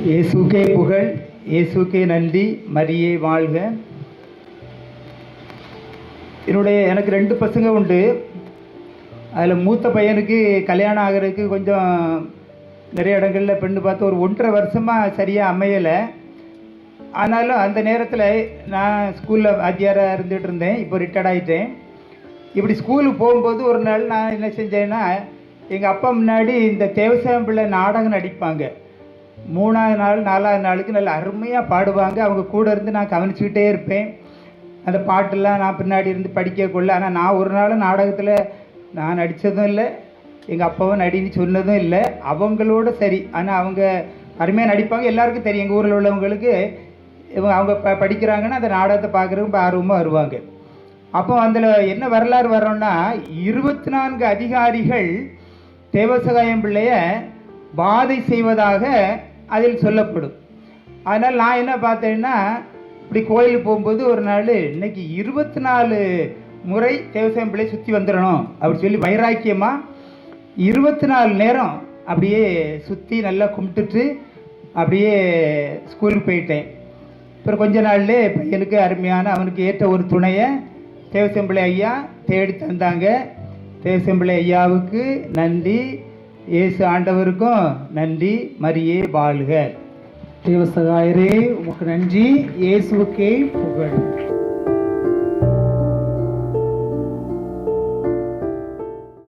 இயேசுக்கே புகழ், இயேசுக்கே நன்றி, மரியே வாழ்க. எனக்கு 2 பசங்க உண்டு. அதில் மூத்த பையனுக்கு கல்யாணம் ஆகிறதுக்கு கொஞ்சம் நிறைய இடங்களில் பெண்ணு பார்த்து ஒரு 1.5 வருஷமாக சரியாக அமையலை. ஆனாலும் அந்த நேரத்தில் நான் ஸ்கூலில் வாத்தியாராக இருந்துகிட்டு இருந்தேன். இப்போ ரிட்டையர்ட் ஆகிட்டேன். இப்படி ஸ்கூலுக்கு போகும்போது ஒரு நாள் நான் என்ன செஞ்சேன்னா, எங்கள் அப்பா முன்னாடி இந்த தேவசாயம் பிள்ளை நாடகம் நடிப்பாங்க. 3ஆவது நாள் 4ஆவது நாளுக்கு நல்ல அருமையாக பாடுவாங்க. அவங்க கூட இருந்து நான் கவனிச்சுக்கிட்டே இருப்பேன். அந்த பாட்டெல்லாம் நான் பின்னாடி இருந்து படிக்கக்குள்ள. ஆனால் நான் ஒரு நாள் நாடகத்தில் நான் நடித்ததும் இல்லை, எங்கள் அப்பாவும் நடின்னு சொன்னதும் இல்லை. அவங்களோட சரி, ஆனால் அவங்க அருமையாக நடிப்பாங்க. எல்லாருக்கும் தெரியும், எங்கள் ஊரில் உள்ளவங்களுக்கு அவங்க படிக்கிறாங்கன்னா அந்த நாடகத்தை பார்க்குறதுக்கு ஆர்வமாக வருவாங்க. அப்போ அதில் என்ன வரலாறு வரோன்னா, 24 அதிகாரிகள் தேவசகாயம் பிள்ளைய பாதை செய்வதாக அதில் சொல்லப்படும். அதனால் நான் என்ன பார்த்தேன்னா, இப்படி கோயிலுக்கு போகும்போது ஒரு நாள் இன்னைக்கு 24 முறை தேவசகாயம் பிள்ளையை சுற்றி வந்துடணும் அப்படி சொல்லி வைராக்கியமாக 24 நேரம் அப்படியே சுற்றி நல்லா கும்பிட்டுட்டு அப்படியே ஸ்கூலுக்கு போயிட்டேன். அப்புறம் கொஞ்ச நாள்லே பையனுக்கு அருமையான அவனுக்கு ஏற்ற ஒரு துணையை தேவசம்பிள்ளை ஐயா தேடி தந்தாங்க. தேவசம்பிள்ளை ஐயாவுக்கு நன்றி, இயேசு ஆண்டவருக்கும் நன்றி, மரியே வாழ்க. தேவசகாயரே உமக்கு நன்றி, இயேசுவுக்கே புகழ்.